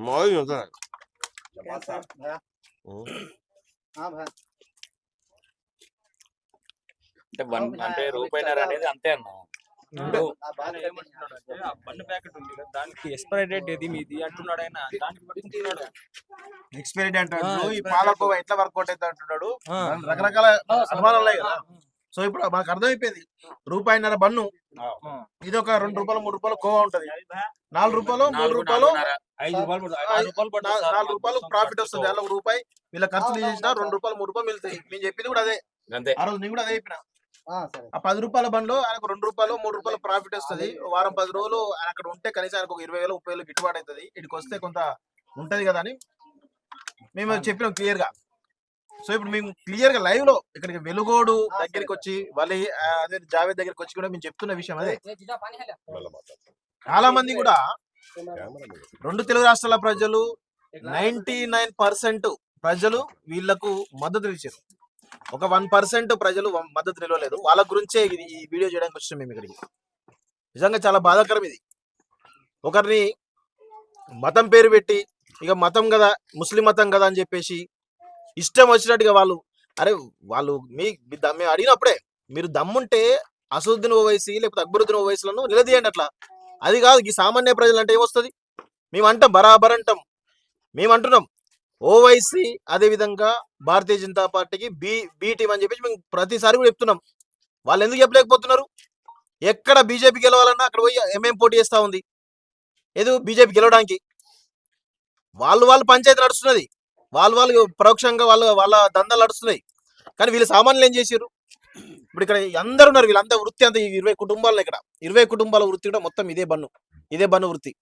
मौज होता है। कैसा है भैया? हाँ भैया అంటే అంటే రూపాయిన్నర అనేది అంతే అన్న. ఆ బాగా ఏమంటున్నాడు అంటే ఆ బన్ ప్యాకెట్ ఉంది కదా దానికి ఎక్స్పైరీ డేట్ ఏది మీది అంటున్నాడు ఆయన. దానికి పట్టుకుంటున్నాడు. ఎక్స్పైరీ అంటాడు. ఈ పాలకోవా ఎట్లా వర్కౌట్ అవుతుంది అంటున్నాడు. రకరకాల అనుమానాలు ఉన్నాయి కదా. సో ఇప్పుడు మనకు అర్థమైపోయింది. రూపాయిన్నర బన్ను, ఇది ఒక 2 రూపాయలు 3 రూపాయలు కోవా ఉంటది. 4 రూపాయలు 3 రూపాయలు 4 రూపాయలు ప్రాఫిట్ వస్తుంది. అందులో ₹1 వీళ్ళ ఖర్చులు చేసినా 2 రూపాయలు 3 రూపాయలు మిగులుతాయి. నేను చెప్పింది కూడా అదే. ఆ రోజు నేను కూడా అదే చెప్పిన. ఆ 10 రూపాయల బండ్లో ఆయనకు 2 రూపాయలు 3 రూపాయలు ప్రాఫిట్ వస్తుంది. వారం 10 రోజులు ఆయన అక్కడ ఉంటే కనీసం ఆయనకు 20,000 30,000 గిట్టుబాటు అవుతుంది. ఇటుకు వస్తే కొంత ఉంటది కదా అని మేము చెప్పినాం క్లియర్ గా. సో ఇప్పుడు మేము క్లియర్ గా లైవ్ లో ఇక్కడికి వెలుగోడు దగ్గరికి వచ్చి వాళ్ళ అదే జావేద్ దగ్గరికి వచ్చి కూడా మేము చెప్తున్న విషయం అదే. చాలా మంది కూడా 2 తెలుగు రాష్ట్రాల ప్రజలు 99% ప్రజలు వీళ్లకు మద్దతు ఇచ్చారు. ఒక 1% ప్రజలు మద్దతు నిలవలేదు. వాళ్ళ గురించే ఈ వీడియో చేయడానికి వచ్చినాం మేము ఇక్కడికి. నిజంగా చాలా బాధాకరం ఇది. ఒకరిని మతం పేరు పెట్టి ఇక మతం కదా ముస్లిం మతం కదా అని చెప్పేసి ఇష్టం వచ్చినట్టుగా వాళ్ళు మేము అడిగినప్పుడే మీరు దమ్ముంటే అసదుద్దీన్ ఓవైసీ లేకపోతే అక్బరుద్దీన్ ఓవైసీలను నిలదీయండి. అట్లా అది కాదు. ఈ సామాన్య ప్రజలు అంటే ఏమొస్తుంది? మేము అంటాం, బరాబర్ అంటాం. మేము అంటున్నాం ఓవైసీ అదేవిధంగా భారతీయ జనతా పార్టీకి బి టీం అని చెప్పేసి మేము ప్రతిసారి కూడా చెప్తున్నాం. వాళ్ళు ఎందుకు చెప్పలేకపోతున్నారు? ఎక్కడ బీజేపీ గెలవాలన్నా అక్కడ పోయి ఎంఎం పోటీ చేస్తూ ఉంది. ఏదో బీజేపీ గెలవడానికి వాళ్ళు పంచాయతీ నడుస్తున్నది. వాళ్ళు పరోక్షంగా వాళ్ళ దందాలు నడుస్తున్నాయి. కానీ వీళ్ళు సామాన్యులు ఏం చేశారు? ఇప్పుడు ఇక్కడ అందరు ఉన్నారు. వీళ్ళంతా వృత్తి అంతా 20 కుటుంబాలు. ఇక్కడ 20 కుటుంబాల వృత్తి కూడా మొత్తం ఇదే బన్ను వృత్తి.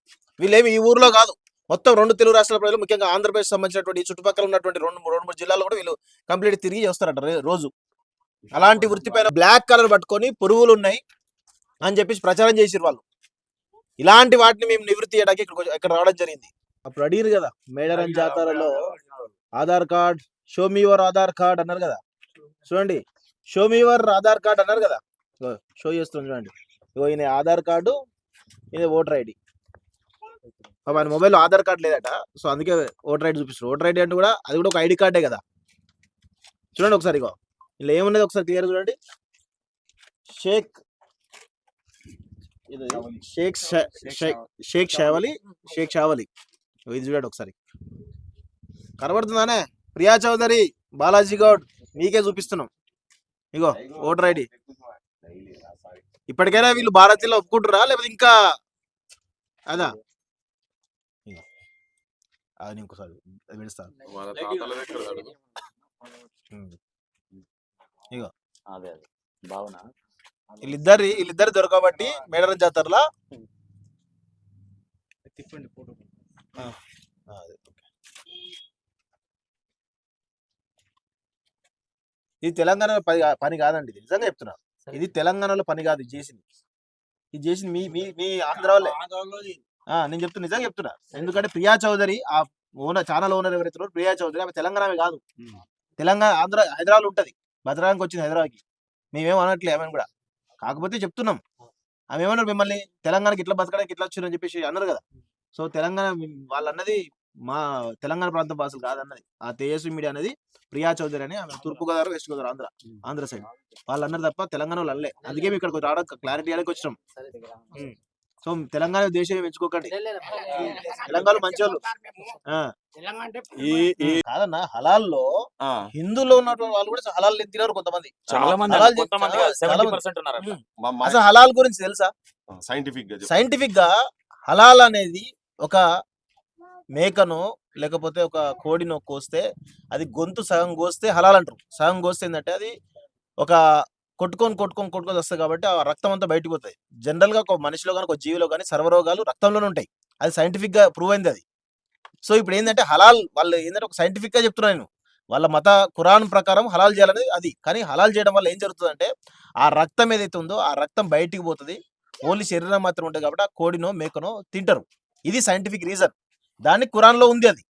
వీళ్ళేమి ఈ ఊర్లో కాదు, మొత్తం 2 తెలుగు రాష్ట్రాల ప్రజలు, ముఖ్యంగా ఆంధ్రప్రదేశ్ సంబంధించినటువంటి చుట్టుపక్కల ఉన్నటువంటి 2-3 జిల్లాలో కూడా వీళ్ళు కంప్లీట్ తిరిగి వస్తారట రోజు. అలాంటి వృత్తి పైన బ్లాక్ కలర్ పట్టుకొని పురుగులు ఉన్నాయి అని చెప్పేసి ప్రచారం చేసిరు వాళ్ళు. ఇలాంటి వాటిని మేము నివృత్తి చేయడానికి ఇక్కడ రావడం జరిగింది. అప్పుడు అడిగిరు కదా మేడారం జాతరలో Aadhaar card, show me your Aadhaar card అన్నారు కదా. చూడండి, show me your Aadhaar card అన్నారు కదా. షో చేస్తుంది చూడండి. ఈయన ఆధార్ కార్డు, ఇది ఓటర్ ఐడి. ఆయన మొబైల్లో ఆధార్ కార్డు లేదట. సో అందుకే ఓటర్ ఐడి చూపిస్తారు. ఓటర్ ఐడి అంటే కూడా అది కూడా ఒక ఐడి కార్డే కదా. చూడండి ఒకసారి, ఇలా ఏమున్నది ఒకసారి క్లియర్ చూడండి. షేక్ షావలి. ఇది చూడండి ఒకసారి, కనబడుతుందానే? ప్రియా చౌదరి, బాలాజీ గౌడ్, మీకే చూపిస్తున్నాం. ఇగో ఓటర్ ఐడి. ఇప్పటికైనా వీళ్ళు భారతీయులు ఒప్పుకుంటారా లేకపోతే ఇంకా అదా? అది ఇంకోసారి పెడతాను. ఇగో వీళ్ళిద్దరు దొరకబట్టి మేడారం జాతరలా తిప్పండి ఫోటో. ఇది తెలంగాణ పని కాదండి. ఇది నిజంగా చెప్తున్నా. ఇది తెలంగాణలో పని కాదు. ఇది చేసింది మీ ఆంధ్ర వాళ్ళే. నేను చెప్తున్నా, నిజంగా చెప్తున్నా. ఎందుకంటే ప్రియా చౌదరి ఆ ఛానల్ ఓనర్ ఎవరైతే ప్రియా చౌదరి, ఆమె తెలంగాణ కాదు, తెలంగాణ ఆంధ్ర హైదరాబాద్ ఉంటది. భద్రానికి వచ్చింది హైదరాబాద్కి. మేమేం అనట్లే ఆమెను కూడా. కాకపోతే చెప్తున్నాం, ఆమె ఏమన్నారు, మిమ్మల్ని తెలంగాణకి ఇట్లా బతకడానికి ఇట్లా వచ్చారని చెప్పేసి అన్నారు కదా. సో తెలంగాణ వాళ్ళు అన్నది మా తెలంగాణ ప్రాంత భాషలు కాదన్నది. ఆ తేజస్వి మీడియా అనేది ప్రియా చౌదరి అని, ఆమె తూర్పుగోదావరి వెస్ట్ గోదావరి ఆంధ్ర సైడ్ వాళ్ళు అన్నారు తప్ప తెలంగాణ వాళ్ళు అనలే. అందుకే మేము ఇక్కడికి రావడం క్లారిటీ అయ్యడానికి వచ్చినాం. సో తెలంగాణ దేశం ఎంచుకోకండి. తెలంగాణ మంచోళ్ళు కాదన్నా. హలాల్లో హిందువులో ఉన్నటువంటి వాళ్ళు కూడా హలాల్ తినరు కొంతమంది. అసలు హలాల్ గురించి తెలుసా? సైంటిఫిక్ గా హలాల్ అనేది ఒక మేకను లేకపోతే ఒక కోడినో కోస్తే అది గొంతు సగం కోస్తే హలాల్ అంటారు. సగం కోస్తే ఏంటంటే అది ఒక కొట్టుకొని వస్తుంది కాబట్టి ఆ రక్తం అంతా బయటకు పోతుంది. జనరల్ గా ఒక మనిషిలో కానీ ఒక జీవిలో కానీ సర్వరోగాలు రక్తంలోనే ఉంటాయి. అది సైంటిఫిక్ గా ప్రూవ్ అయింది అది. సో ఇప్పుడు ఏంటంటే హలాల్ వాళ్ళు ఏంటంటే ఒక సైంటిఫిక్ గా చెప్తున్నాను నేను. వాళ్ళ మత ఖురాన్ ప్రకారం హలాల్ చేయాలనేది అది. కానీ హలాల్ చేయడం వల్ల ఏం జరుగుతుందంటే ఆ రక్తం ఏదైతే ఉందో ఆ రక్తం బయటికి పోతుంది. ఓన్లీ శరీరం మాత్రం ఉంటుంది కాబట్టి ఆ కోడినో మేకనో తింటారు. ఇది సైంటిఫిక్ రీజన్. దాన్ని ఖురాన్లో ఉంది. అది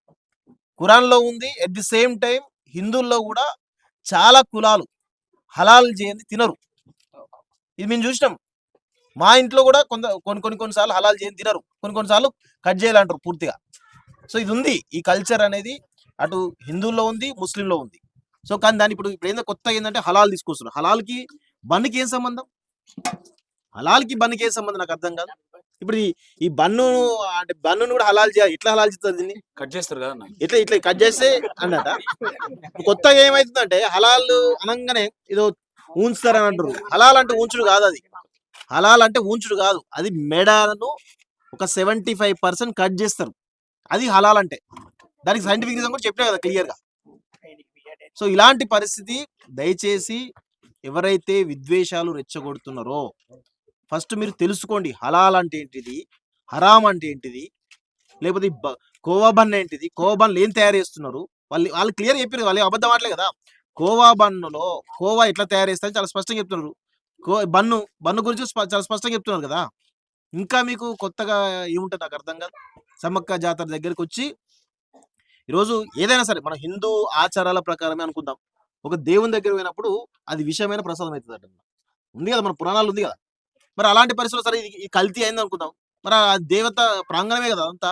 ఖురాన్లో ఉంది. ఎట్ ది సేమ్ టైం హిందువుల్లో కూడా చాలా కులాలు హలాల్ చేయండి తినరు. ఇది మేము చూసినాం. మా ఇంట్లో కూడా కొన్నిసార్లు హలాల్ చేయండి తినరు. కొన్నిసార్లు కట్ చేయాలంటారు పూర్తిగా. సో ఇది ఉంది, ఈ కల్చర్ అనేది అటు హిందువుల్లో ఉంది, ముస్లింలో ఉంది. సో కానీ దాన్ని ఇప్పుడు ఏందో కొత్తగా ఏంటంటే హలాల్ తీసుకొస్తున్నారు. హలాల్కి బన్నుకి ఏం సంబంధం? హలాల్కి బన్నుకి ఏం సంబంధం నాకు అర్థం కాదు. ఇప్పుడు ఈ బన్ను అంటే బన్నును కూడా హలాల్ చేయాలి, ఇట్లా హలాల్ చేస్తారు దీన్ని, కట్ చేస్తారు కదా ఇట్లా ఇట్లా కట్ చేస్తే అన్నట. కొత్తగా ఏమైతుందంటే హలాల్ అనగానే ఏదో ఉంచుతారని అంటారు. హలాల్ అంటే ఉంచుడు కాదు, అది హలాల్ అంటే ఉంచుడు కాదు, అది మెడను ఒక 75% కట్ చేస్తారు, అది హలాల్ అంటే. దానికి సైంటిఫిక్ రీజన్ కూడా చెప్పినా కదా క్లియర్ గా. సో ఇలాంటి పరిస్థితి దయచేసి ఎవరైతే విద్వేషాలు రెచ్చగొడుతున్నారో ఫస్ట్ మీరు తెలుసుకోండి, హలాల్ అంటే ఏంటిది, హరామ్ అంటే ఏంటిది, లేకపోతే కోవా బన్ ఏంటిది, కోవా బన్లు ఏం తయారు చేస్తున్నారు, వాళ్ళు క్లియర్ చెప్పారు, వాళ్ళు అబద్ధం ఆడలే కదా. కోవా బన్నులో కోవా ఎట్లా తయారు చేస్తారని చాలా స్పష్టంగా చెప్తున్నారు. బన్ను గురించి చాలా స్పష్టంగా చెప్తున్నారు కదా. ఇంకా మీకు కొత్తగా ఏముంటుంది నాకు అర్థం కాదు. సమ్మక్క జాతర దగ్గరికి వచ్చి ఈరోజు ఏదైనా సరే మన హిందూ ఆచారాల ప్రకారమే అనుకుందాం, ఒక దేవుని దగ్గర పోయినప్పుడు అది విషయమైన ప్రసాదం అవుతుంది ఉంది కదా, మన పురాణాలు ఉంది కదా. మరి అలాంటి పరిస్థితుల్లో సరే ఈ కల్తీ అయింది అనుకుందాం, మరి ఆ దేవత ప్రాంగణమే కదా, అంతా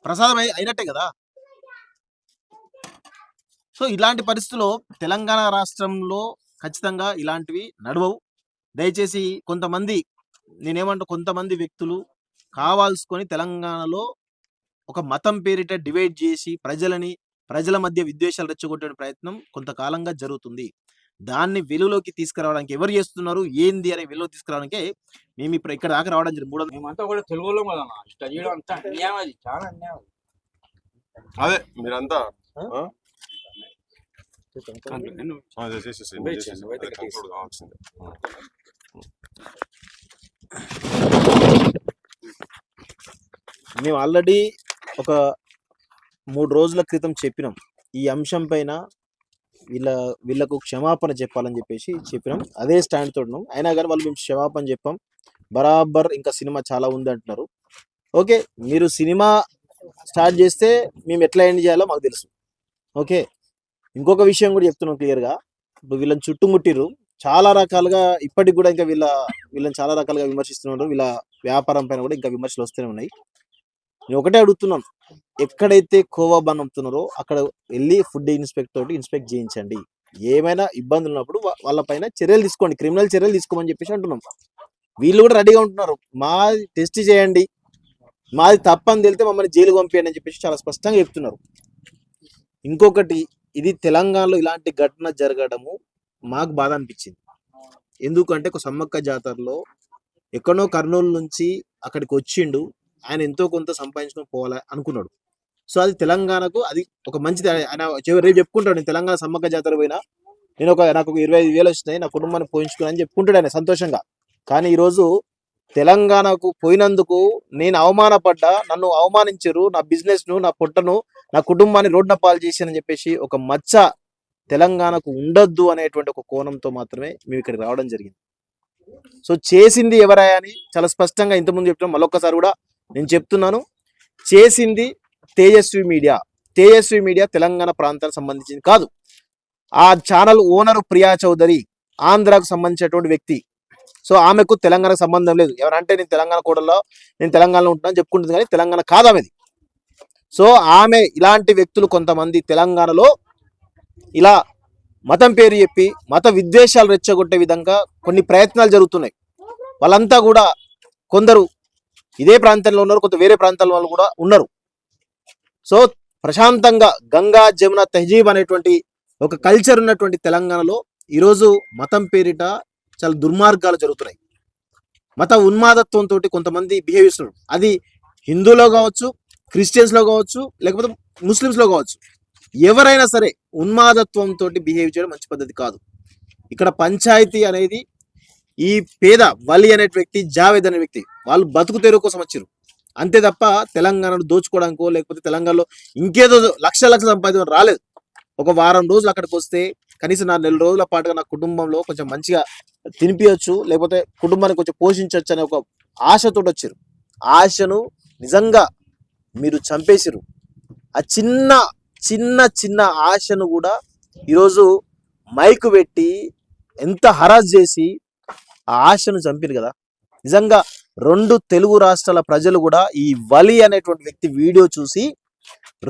ప్రసాదం అయినట్టే కదా. సో ఇలాంటి పరిస్థితుల్లో తెలంగాణ రాష్ట్రంలో ఖచ్చితంగా ఇలాంటివి నడవవు. దయచేసి కొంతమంది వ్యక్తులు కావాల్సుకొని తెలంగాణలో ఒక మతం పేరిట డివైడ్ చేసి ప్రజల మధ్య విద్వేషాలు రెచ్చగొట్టే ప్రయత్నం కొంతకాలంగా జరుగుతుంది. దాన్ని వెలుగులోకి తీసుకురావడానికి ఎవరు చేస్తున్నారు ఏంది అనే వెలుగులోకి తీసుకురావడానికే మేము ఇప్పుడు ఇక్కడ దాకా రావడం జరిగింది. మేమంతా కూడా తెలుగులో కదా ఇట్లా చేయడం అంతా అన్యాయం, అది చాలా అన్యాయం. అదే మీరంతా కావాల్సిందే. మేము ఆల్రెడీ ఒక 3 రోజుల క్రితం చెప్పినాం, ఈ అంశం పైన వీళ్ళకు క్షమాపణ చెప్పాలని చెప్పినాం. అదే స్టాండ్ తోడున్నాం. అయినా కానీ వాళ్ళు మేము క్షమాపణ చెప్పాం బరాబర్, ఇంకా సినిమా చాలా ఉంది అంటున్నారు. ఓకే, మీరు సినిమా స్టార్ట్ చేస్తే మేము ఎట్లా ఎండ్ చేయాలో మాకు తెలుసు. ఓకే, ఇంకొక విషయం కూడా చెప్తున్నాం క్లియర్గా. ఇప్పుడు వీళ్ళని చుట్టుముట్టిరు చాలా రకాలుగా, ఇప్పటికి కూడా ఇంకా వీళ్ళని చాలా రకాలుగా విమర్శిస్తున్నారు. వీళ్ళ వ్యాపారం పైన కూడా ఇంకా విమర్శలు వస్తూనే ఉన్నాయి. నేను ఒకటే అడుగుతున్నాను, ఎక్కడైతే కోవా బన్ అమ్ముతున్నారో అక్కడ వెళ్ళి ఫుడ్ ఇన్స్పెక్టర్ ఇన్స్పెక్ట్ చేయించండి. ఏమైనా ఇబ్బందులు ఉన్నప్పుడు వాళ్ళ పైన చర్యలు తీసుకోండి, క్రిమినల్ చర్యలు తీసుకోమని చెప్పేసి అంటున్నాం. వీళ్ళు కూడా రెడీగా ఉంటున్నారు, మాది టెస్ట్ చేయండి, మాది తప్పని తెలితే మమ్మల్ని జైలు పంపేయండి అని చెప్పేసి చాలా స్పష్టంగా చెప్తున్నారు. ఇంకొకటి, ఇది తెలంగాణలో ఇలాంటి ఘటన జరగడము మాకు బాధ అనిపించింది. ఎందుకంటే ఒక సమ్మక్క జాతరలో ఎక్కడో కర్నూలు నుంచి అక్కడికి వచ్చిండు, ఆయన ఎంతో కొంత సంపాదించుకొని పోవాలి అనుకున్నాడు. సో అది తెలంగాణకు అది ఒక మంచిది. ఆయన రేపు చెప్పుకుంటాడు, నేను తెలంగాణ సమ్మక్క జాతర పోయినా నాకు 25,000 వచ్చినాయి, నా కుటుంబాన్ని పోయించుకున్నా అని చెప్పుకుంటాడు ఆయన సంతోషంగా. కానీ ఈరోజు తెలంగాణకు పోయినందుకు నేను అవమానపడ్డా, నన్ను అవమానించారు, నా బిజినెస్ ను, నా పొట్టను, నా కుటుంబాన్ని రోడ్డున పాలు చేశానని చెప్పేసి ఒక మచ్చ తెలంగాణకు ఉండొద్దు అనేటువంటి ఒక కోణంతో మాత్రమే మేము ఇక్కడికి రావడం జరిగింది. సో చేసింది ఎవరాయా అని చాలా స్పష్టంగా ఇంతకుముందు చెప్తున్నాం, మళ్ళొక్కసారి కూడా నేను చెప్తున్నాను, చేసింది తేజస్వి మీడియా తెలంగాణ ప్రాంతానికి సంబంధించింది కాదు. ఆ ఛానల్ ఓనరు ప్రియా చౌదరి ఆంధ్రాకు సంబంధించినటువంటి వ్యక్తి. సో ఆమెకు తెలంగాణకు సంబంధం లేదు. ఎవరంటే నేను తెలంగాణ కోడల్లో, నేను తెలంగాణలో ఉంటున్నాను చెప్పుకుంటుంది, కానీ తెలంగాణ కాదు ఆమెది. సో ఆమె ఇలాంటి వ్యక్తులు కొంతమంది తెలంగాణలో ఇలా మతం పేరు చెప్పి మత విద్వేషాలు రెచ్చగొట్టే విధంగా కొన్ని ప్రయత్నాలు జరుగుతున్నాయి. వాళ్ళంతా కూడా కొందరు ఇదే ప్రాంతంలో ఉన్నారు, కొంత వేరే ప్రాంతాల వాళ్ళు కూడా ఉన్నారు. సో ప్రశాంతంగా గంగా జమున తెహజీబ్ అనేటువంటి ఒక కల్చర్ ఉన్నటువంటి తెలంగాణలో ఈరోజు మతం పేరిట చాలా దుర్మార్గాలు జరుగుతున్నాయి. మత ఉన్మాదత్వంతో కొంతమంది బిహేవ్ చేస్తున్నారు. అది హిందూలో కావచ్చు, క్రిస్టియన్స్లో కావచ్చు, లేకపోతే ముస్లిమ్స్లో కావచ్చు, ఎవరైనా సరే ఉన్మాదత్వంతో బిహేవ్ చేయడం మంచి పద్ధతి కాదు. ఇక్కడ పంచాయతీ అనేది ఈ పేద వలి అనే వ్యక్తి, జావేద్ అనే వ్యక్తి, వాళ్ళు బతుకు తెరువు కోసం వచ్చారు అంతే తప్ప తెలంగాణను దోచుకోవడానికో లేకపోతే తెలంగాణలో ఇంకేదో లక్షల సంపాదించడం రాలేదు. ఒక వారం రోజులు అక్కడికి వస్తే కనీసం నా 4 రోజుల పాటుగా నా కుటుంబంలో కొంచెం మంచిగా తినిపించచ్చు, లేకపోతే కుటుంబాన్ని కొంచెం పోషించవచ్చు అనే ఒక ఆశతో వచ్చారు. ఆశను నిజంగా మీరు చంపేసిరు. ఆ చిన్న చిన్న చిన్న ఆశను కూడా ఈరోజు మైకు పెట్టి ఎంత హరాజ్ చేసి ఆ ఆశను చంపిరు కదా. నిజంగా 2 తెలుగు రాష్ట్రాల ప్రజలు కూడా ఈ వలి అనేటువంటి వ్యక్తి వీడియో చూసి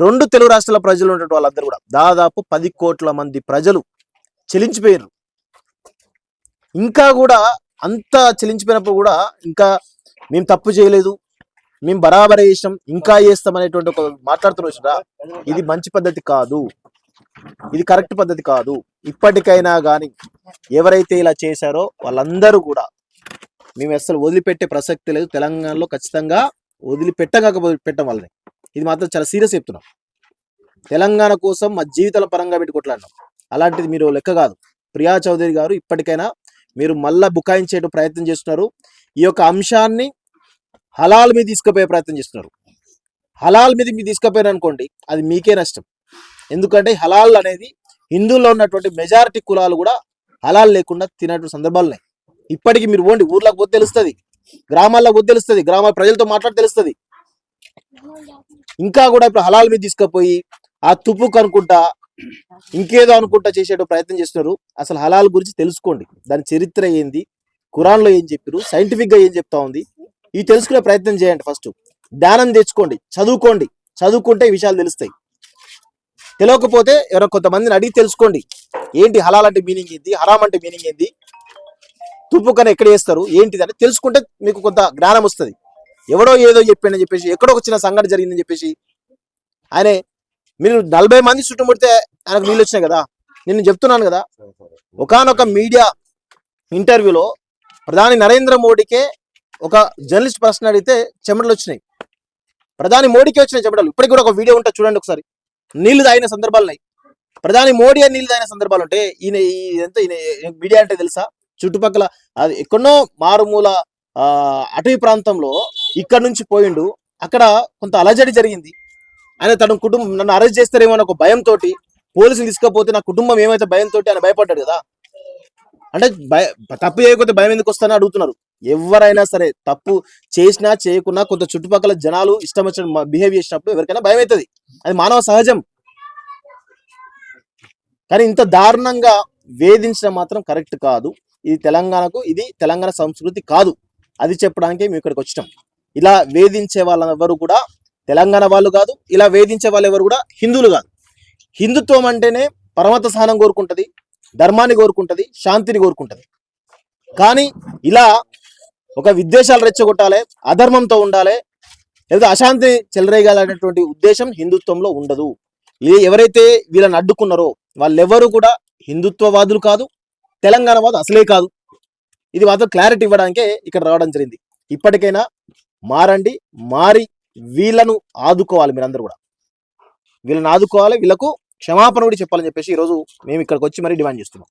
రెండు తెలుగు రాష్ట్రాల ప్రజలు ఉన్నటువంటి వాళ్ళందరూ కూడా దాదాపు 10 కోట్ల మంది ప్రజలు చెలించిపోయారు. ఇంకా కూడా అంత చెలించిపోయినప్పుడు కూడా ఇంకా మేము తప్పు చేయలేదు, మేము బరాబర్ చేసాం, ఇంకా చేస్తాం అనేటువంటి ఒక మాట్లాడుతున్నా. ఇది మంచి పద్ధతి కాదు, ఇది కరెక్ట్ పద్ధతి కాదు. ఇప్పటికైనా కానీ ఎవరైతే ఇలా చేశారో వాళ్ళందరూ కూడా మేము అసలు వదిలిపెట్టే ప్రసక్తి లేదు. తెలంగాణలో ఖచ్చితంగా పెట్టం వాళ్ళని. ఇది మాత్రం చాలా సీరియస్ చెప్తున్నాం. తెలంగాణ కోసం మా జీవితాల పరంగా పెట్టి కొట్లాడినాం. అలాంటిది మీరు లెక్క కాదు. ప్రియా చౌదరి గారు ఇప్పటికైనా మీరు మళ్ళా బుకాయించే ప్రయత్నం చేస్తున్నారు. ఈ యొక్క అంశాన్ని హలాల్ మీద తీసుకుపోయే ప్రయత్నం చేస్తున్నారు. హలాల్ మీద మీరు తీసుకుపోయారు అనుకోండి, అది మీకే నష్టం. ఎందుకంటే హలాల్ అనేది హిందువుల్లో ఉన్నటువంటి మెజారిటీ కులాలు కూడా హలాల్ లేకుండా తినేటువంటి సందర్భాలు ఉన్నాయి. ఇప్పటికీ మీరు ఓండి ఊర్లోకి పోతే తెలుస్తుంది, గ్రామాల్లో పోతే తెలుస్తుంది, గ్రామాల ప్రజలతో మాట్లాడి తెలుస్తుంది. ఇంకా కూడా ఇప్పుడు హలాల్ మీద తీసుకుపోయి ఆ తుప్పు కనుక్కుంటా ఇంకేదో అనుకుంటా చేసే ప్రయత్నం చేస్తున్నారు. అసలు హలాల్ గురించి తెలుసుకోండి, దాని చరిత్ర ఏంది, ఖురాన్లో ఏం చెప్పారు, సైంటిఫిక్ గా ఏం చెప్తా ఉంది, ఇవి తెలుసుకునే ప్రయత్నం చేయండి. ఫస్ట్ జ్ఞానం తెచ్చుకోండి, చదువుకుంటే ఈ విషయాలు తెలుస్తాయి. తెలియకపోతే ఎవరో కొంతమందిని అడిగి తెలుసుకోండి. ఏంటి హలాల్ అంటే మీనింగ్ ఏంది, హరామ్ అంటే మీనింగ్ ఏంది, తుప్పు కన్నా ఎక్కడ వేస్తారు ఏంటిది అని తెలుసుకుంటే మీకు కొంత జ్ఞానం వస్తుంది. ఎవడో ఏదో చెప్పాడని చెప్పేసి, ఎక్కడో వచ్చిన సంఘటన జరిగిందని చెప్పేసి ఆయనే మీరు 40 మంది చుట్టుముడితే ఆయనకు నీళ్ళు వచ్చినాయి కదా. నేను చెప్తున్నాను కదా, ఒకానొక మీడియా ఇంటర్వ్యూలో ప్రధాని నరేంద్ర మోడీకే ఒక జర్నలిస్ట్ ప్రశ్న అడిగితే చెమటలు వచ్చినాయి. ప్రధాని మోడీకే వచ్చినాయి చెమటలు. ఇప్పటికి కూడా ఒక వీడియో ఉంటే చూడండి ఒకసారి. నీళ్లు తాగిన సందర్భాలు ఉన్నాయి. ప్రధాని మోడీ నీళ్లు తాగిన సందర్భాలు ఉంటాయి. ఈయన మీడియా అంటే తెలుసా, చుట్టుపక్కల అది ఎక్కడో మారుమూల అటవీ ప్రాంతంలో ఇక్కడ నుంచి పోయిండు. అక్కడ కొంత అలజడి జరిగింది. ఆయన తన కుటుంబం నన్ను అరెస్ట్ చేస్తారేమో అని ఒక భయంతో, పోలీసులు తీసుకపోతే నా కుటుంబం ఏమైతే భయంతో ఆయన భయపడ్డాడు కదా. అంటే తప్పు చేయకపోతే భయం ఎందుకు వస్తానని అడుగుతున్నారు. ఎవరైనా సరే తప్పు చేసినా చేయకున్నా కొంత చుట్టుపక్కల జనాలు ఇష్టం వచ్చిన బిహేవ్ చేసినప్పుడు ఎవరికైనా భయం అవుతుంది. అది మానవ సహజం. కానీ ఇంత దారుణంగా వేధించడం మాత్రం కరెక్ట్ కాదు. ఇది తెలంగాణ సంస్కృతి కాదు. అది చెప్పడానికే మేము ఇక్కడికి వచ్చాం. ఇలా వేధించే వాళ్ళెవరు కూడా తెలంగాణ వాళ్ళు కాదు, ఇలా వేధించే వాళ్ళు ఎవరు కూడా హిందువులు కాదు. హిందుత్వం అంటేనే పరమత సహనం కోరుకుంటది, ధర్మాన్ని కోరుకుంటది, శాంతిని కోరుకుంటది. కానీ ఇలా ఒక విద్వేషాలు రెచ్చగొట్టాలి, అధర్మంతో ఉండాలి, లేదా అశాంతిని చెలరేగాలనేటువంటి ఉద్దేశం హిందుత్వంలో ఉండదు. ఎవరైతే వీళ్ళని అడ్డుకున్నారో వాళ్ళెవరు కూడా హిందుత్వవాదులు కాదు, తెలంగాణ వాదు అసలే కాదు. ఇది మాత్రం క్లారిటీ ఇవ్వడానికే ఇక్కడ రావడం జరిగింది. ఇప్పటికైనా మారండి, మారి వీళ్ళను ఆదుకోవాలి. మీరందరూ కూడా వీళ్ళని ఆదుకోవాలి, వీళ్ళకు క్షమాపణ కూడా చెప్పాలని చెప్పేసి ఈరోజు మేము ఇక్కడికి వచ్చి మరీ డిమాండ్ చేస్తున్నాం.